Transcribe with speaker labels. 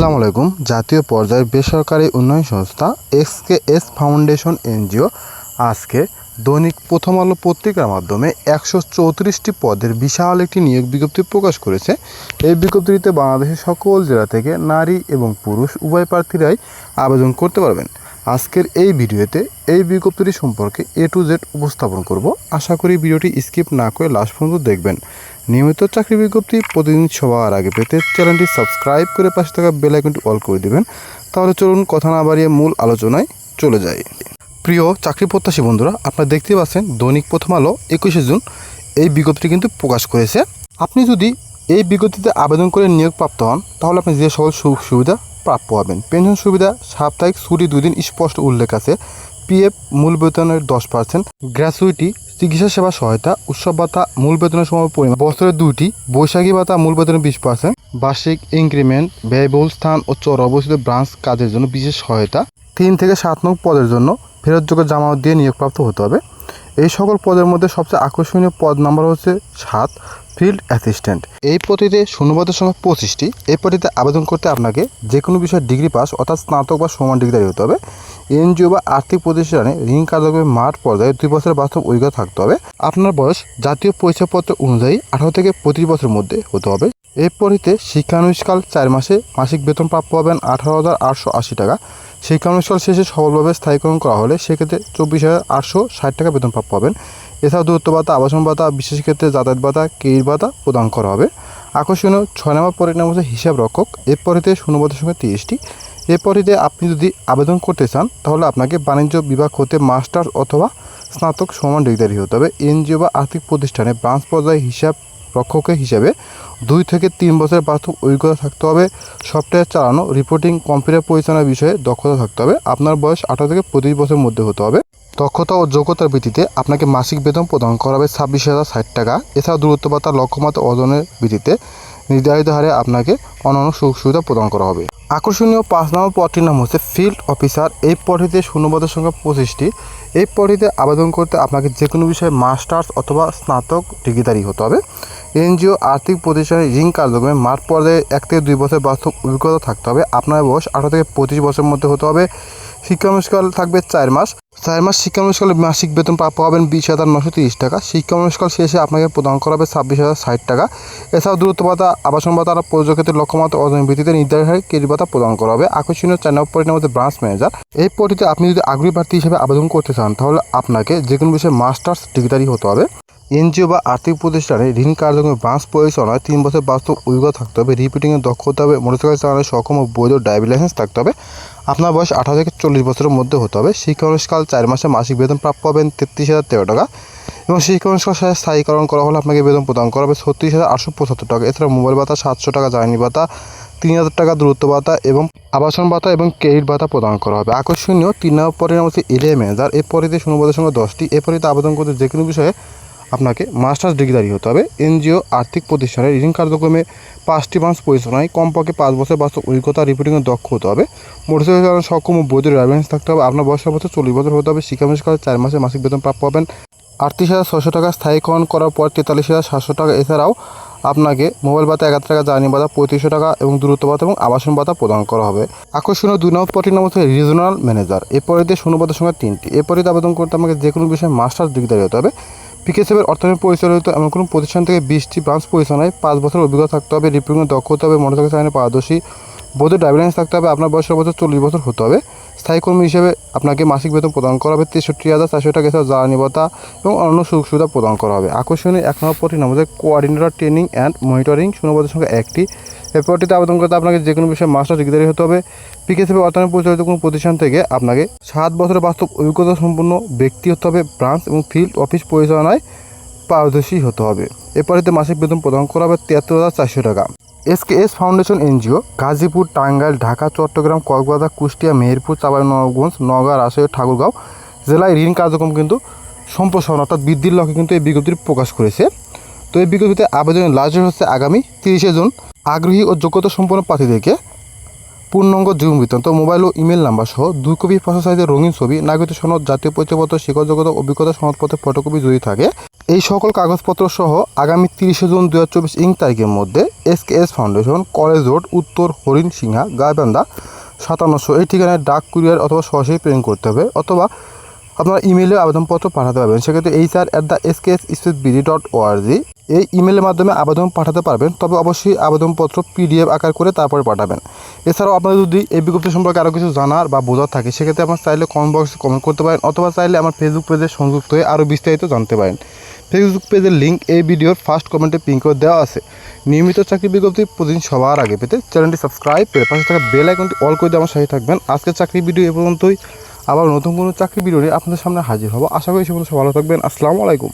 Speaker 1: আসসালামু আলাইকুম। জাতীয় পর্যায়ের বেসরকারি উন্নয়ন সংস্থা এসকেএস ফাউন্ডেশন এনজিও আজকে দৈনিক প্রথম আলো পত্রিকার মাধ্যমে 134টি পদের বিশাল একটি নিয়োগ বিজ্ঞপ্তি প্রকাশ করেছে। এই বিজ্ঞপ্তিতে বাংলাদেশের সকল জেলা থেকে নারী এবং পুরুষ উভয় প্রার্থীরাই আবেদন করতে পারবেন। আজকের এই ভিডিওতে এই বিজ্ঞপ্তিটি সম্পর্কে A to Z উপস্থাপন করব। আশা করি ভিডিওটি স্কিপ না করে লাস্ট পর্যন্ত দেখবেন। নিয়মিত চাকরি বিজ্ঞপ্তি প্রতিদিন সবার আগে পেতে চ্যানেলটি সাবস্ক্রাইব করে পাশে থাকা বেল আইকনটি অল করে দিবেন। তাহলে চলুন কথা না বাড়িয়ে মূল আলোচনায় চলে যাই। প্রিয় চাকরি প্রত্যাশী বন্ধুরা, আপনারা দেখতে পাচ্ছেন দৈনিক প্রথম আলো 21শে জুন এই বিজ্ঞপ্তিটি কিন্তু প্রকাশ করেছে। আপনি যদি এই বিজ্ঞপ্তিতে আবেদন করে নিয়োগ প্রাপ্ত হন তাহলে আপনি যে সকল সুযোগ সুবিধা প্রাপ্য হবেন। পেনশন সুবিধা, সাপ্তাহিক ছুটি 2 দিন স্পষ্ট উল্লেখ আছে। পিএফ মূল বেতনের 10%, গ্র্যাচুইটি, চিকিৎসা সেবা সহায়তা, উৎসব ভাতা মূল বেতনের সম পরিমাণ বছরে 2টি, বৈশাখী ভাতা মূল বেতনের 20%, বার্ষিক ইনক্রিমেন্ট, ব্যয়বহুল স্থান ও চর অবস্থিত ব্রাঞ্চ কাজের জন্য বিশেষ সহায়তা। 3 থেকে 7 নং পদের জন্য ফেরতযোগ্য জামানত দিয়ে নিয়োগপ্রাপ্ত হতে হবে। এই সকল পদের মধ্যে সবচেয়ে আকর্ষণীয় পদ নাম্বার হচ্ছে 7, ফিল্ড অ্যাসিস্ট্যান্ট। এই পদটিতে শূন্যপদের সংখ্যা 25টি। এই পদটিতে আবেদন করতে আপনাকে যে কোনো বিষয়ে ডিগ্রি পাস অর্থাৎ স্নাতক বা সমান ডিগ্রি হতে হবে। এনজিও বা আর্থিক প্রতিষ্ঠানে ঋণ কার্যক্রমে মাঠ পর্যায়ে 2 বছরের বাস্তব অভিজ্ঞতা থাকতে হবে। আপনার বয়স জাতীয় পরিচয়পত্র অনুযায়ী 18 থেকে 25 বছরের মধ্যে হতে হবে। এই পদটিতে শিক্ষানুষ্ঠান 4 মাসে মাসিক বেতন প্রাপ্য হবেন 18,880 টাকা। শিক্ষানুষ্ঠান শেষে সফলভাবে স্থায়ীকরণ করা হলে সেক্ষেত্রে 24,860 টাকা বেতন প্রাপ্য হবেন। এছাড়াও দূরত্ব ভাতা, আবাসন ভাতা, বিশেষ ক্ষেত্রে যাতায়াত ভাতা, কেরিয়ার ভাতা প্রদান করা হবে। আকর্ষণীয় 6 নম্বর পদের নাম হচ্ছে হিসাব রক্ষক। এই পদটিতে শূন্যপদের সংখ্যা 30টি। এই পদটিতে আপনি যদি আবেদন করতে চান তাহলে আপনাকে বাণিজ্য বিভাগ হতে মাস্টার্স অথবা স্নাতক সমান ডিগ্রি হতে হবে। এনজিও বা আর্থিক প্রতিষ্ঠানে ব্রাঞ্চ পর্যায়ে হিসাব রক্ষকের হিসাবে 2 থেকে 3 বছরের বাস্তব অভিজ্ঞতা থাকতে হবে। সফটওয়্যার চালানো, রিপোর্টিং, কম্পিউটার পরিচালনার বিষয়ে দক্ষতা থাকতে হবে। আপনার বয়স 18 থেকে 25 বছরের মধ্যে হতে হবে। দক্ষতা ও যোগ্যতার ভিত্তিতে আপনাকে মাসিক বেতন প্রদান করা হবে 26,060 টাকা। এছাড়া দূরত্ব ভাতা, লক্ষ্যমাত্রা অর্জনের ভিত্তিতে নির্ধারিত হারে আপনাকে অন্যান্য সুযোগ সুবিধা প্রদান করা হবে। আকর্ষণীয় 5 নম্বর পদটির নাম হচ্ছে ফিল্ড অফিসার। এই পদটিতে শূন্যপদের সংখ্যা 25টি। এই পদটিতে আবেদন করতে আপনাকে যে কোনো বিষয়ে মাস্টার্স অথবা স্নাতক ডিগ্রিধারী হতে হবে। এনজিও আর্থিক প্রতিষ্ঠানে ঋণ কার্যক্রমে মাঠ পর্যায়ে 1 থেকে 2 বছর বাস্তব অভিজ্ঞতা থাকতে হবে। আপনার বয়স 18 থেকে 25 বছরের মধ্যে হতে হবে। শিক্ষানুষ্ঠান থাকবে 4 মাস। 4 মাস শিক্ষানুষ্ঠানে মাসিক বেতন প্রাপ্য হবেন 20,930 টাকা। শিক্ষানুষ্ঠান শেষে আপনাকে প্রদান করা হবে 26,060 টাকা। এছাড়াও দূরত্ব ভাতা, আবাসন ভাতা, প্রযোজ্য ক্ষেত্রে লক্ষ্যমাত্রা অর্জনের ভিত্তিতে নির্ধারিত হারে কেরিয়ার ভাতা প্রদান করা হবে। আকর্ষণীয় 4 নম্বর পদের নাম হচ্ছে ব্রাঞ্চ ম্যানেজার। এই পদটিতে আপনি যদি আগ্রহী প্রার্থী হিসেবে আবেদন করতে চান তাহলে আপনাকে যে কোনো বিষয়ে মাস্টার্স ডিগ্রিধারী হতে হবে। এনজিও বা আর্থিক প্রতিষ্ঠানে ঋণ কার্যক্রমে ব্রাঞ্চ পরিচালনায় 3 বছর বাস্তব অভিজ্ঞতা থাকতে হবে। রিপিটিংয়ে দক্ষ হতে হবে। মোটরসাইকেল চালানোর সক্ষম ও বৈধ ড্রাইভিং লাইসেন্স থাকতে হবে। আপনার বয়স 18 থেকে 40 বছরের মধ্যে হতে হবে। শিক্ষানুষ্ঠান 4 মাসে মাসিক বেতন প্রাপ্য হবেন 33,013 টাকা এবং শিক্ষানুষ্ঠান সাথে স্থায়ীকরণ করা হলে আপনাকে বেতন প্রদান করা হবে 36,875 টাকা। এছাড়া মোবাইল ভাতা 700 টাকা, জ্বালানি ভাতা 3,000 টাকা, দূরত্ব ভাতা এবং আবাসন ভাতা এবং ক্রেডিট ভাতা প্রদান করা হবে। আকর্ষণীয় 3 নম্বর পদের নাম হচ্ছে এরিয়া ম্যানেজার। এই পদটিতে শূন্যপদের সংখ্যা 10টি। এই পদটিতে আবেদন করতে যে কোনো বিষয়ে আপনাকে মাস্টার্স ডিগ্রিধারী হতে হবে। এনজিও আর্থিক প্রতিষ্ঠানে ঋণ কার্যক্রমে 5টি ব্রাঞ্চ পরিচালনায় কমপক্ষে 5 বছর বাস্তব অভিজ্ঞতা, রিপোর্টিংয়ে দক্ষ হতে হবে। মোটরসাইকেল চালানোর সক্ষম ও বৈধ ড্রাইভিং লাইসেন্স থাকতে হবে। আপনার বয়স সর্বোচ্চ 40 বছর হতে হবে। শিক্ষানুষ্ঠানে 4 মাসে মাসিক বেতন প্রাপ্য হবেন 38,600 টাকা। স্থায়ীকরণ করার পর 43,700 টাকা। এছাড়াও আপনাকে মোবাইল ভাতা 11 টাকা, জ্বালানি ভাতা 3500 টাকা এবং দূরত্ব ভাতা এবং আবাসন ভাতা প্রদান করা হবে। আকর্ষণীয় 2 নম্বর পদটির নাম হচ্ছে রিজনাল ম্যানেজার। এই পদটিতে শূন্যপদের সংখ্যা 3টি। এই পদটিতে আবেদন করতে আমাকে যে কোনো বিষয়ে মাস্টার্স ডিগ্রিধারী হতে হবে। পিকেসেবের অর্থায়নে পরিচালিত এমন কোনো প্রতিষ্ঠান থেকে 20টি ব্রাঞ্চ পরিচালনায় 5 বছর অভিজ্ঞতা থাকতে হবে। রিপোর্টিংয়ে দক্ষ হতে হবে। মোটরসাইকেল চালানোর পারদর্শী, বৈধ ড্রাইভিং লাইসেন্স থাকতে হবে। আপনার বয়স সর্বোচ্চ 40 বছর হতে হবে। স্থায়ী কর্মী হিসেবে আপনাকে মাসিক বেতন প্রদান করা হবে 63,400 টাকা। এছাড়া জ্বালানি ভাতা এবং অন্যান্য সুযোগ সুবিধা প্রদান করা হবে। আকর্ষণীয় 1 নম্বর পদটির নাম হচ্ছে কোঅর্ডিনেটর ট্রেনিং অ্যান্ড মনিটরিং। শূন্যপদের সংখ্যা 1টি। এই পদটিতে আবেদন করতে আপনাকে যে কোনো বিষয়ে মাস্টার ডিগ্রি হতে হবে। পিকেসিবি অর্থায়নে পরিচালিত কোনো প্রতিষ্ঠান থেকে আপনাকে 7 বছরের বাস্তব অভিজ্ঞতা সম্পন্ন ব্যক্তি হতে হবে। ব্রাঞ্চ এবং ফিল্ড অফিস পরিচালনায় পারদর্শী হতে হবে। এ পদটিতে মাসিক বেতন প্রদান করা হবে 73,400 টাকা। SKS foundation NGO Gazipur, Tangail, Dhaka, Chittagong, Cox's Bazar, Kushtia, Meherpur, Chapainawabganj, Naogaon, Rajshahi, Thakurgaon জেলায় ঋণ কার্যক্রম কিন্তু সম্প্রসারণ অর্থাৎ বৃদ্ধির লক্ষ্যে কিন্তু এই বিজ্ঞপ্তি প্রকাশ করেছে। তো এই বিজ্ঞপ্তিতে আবেদনের লাস্ট ডেট হচ্ছে আগামী 30শে জুন। আগ্রহী ও যোগ্যতা সম্পন্ন প্রার্থীদেরকে পূর্ণাঙ্গ জীবন বৃত্তান্ত, মোবাইল ও ইমেল নাম্বার সহ 2 কপি পাসপোর্ট সাইজের রঙিন ছবি, নাগরিক সনদ, জাতীয় পরিচয়পত্র, শিক্ষাযোগ্যতা, অভিজ্ঞতা সনদপত্রের ফটোকপি যদি থাকে, এই সকল কাগজপত্র সহ আগামী 30 জুন 2024 ইং তারিখের মধ্যে এসকেএস ফাউন্ডেশন, কলেজ রোড, উত্তর হরিণ সিংহা, গাইবান্ধা 5700 এই ঠিকানায় ডাক, কুরিয়ার অথবা সরাসরি প্রেরণ করতে হবে, অথবা আপনারা ইমেলে আবেদনপত্র পাঠাতে পারবেন। সেক্ষেত্রে hr@skssbd.org এই ইমেলের মাধ্যমে আবেদন পাঠাতে পারবেন। তবে অবশ্যই আবেদনপত্র PDF আকার করে তারপরে পাঠাবেন। এছাড়াও আপনারা যদি এই বিজ্ঞপ্তি সম্পর্কে আরও কিছু জানার বা বোঝার থাকে, সেক্ষেত্রে আপনারা চাইলে কমেন্ট বক্সে কমেন্ট করতে পারেন, অথবা চাইলে আমার ফেসবুক পেজে সংযুক্ত হয়ে আরও বিস্তারিত জানতে পারেন। ফেসবুক পেজের লিঙ্ক এই ভিডিওর ফার্স্ট কমেন্টে পিন করে দেওয়া আছে। নিয়মিত চাকরি বিজ্ঞপ্তি প্রতিদিন সবার আগে পেতে চ্যানেলটি সাবস্ক্রাইব করে পাশে থাকা বেল আইকনটি অল করে দিয়ে আমার সাথে থাকবেন। আজকের চাকরি ভিডিও এ পর্যন্তই। আবার নতুন কোনো চাকরি ভিডিও নিয়ে আপনাদের সামনে হাজির হব। আশা করি সে ভালো থাকবেন। আসসালামু আলাইকুম।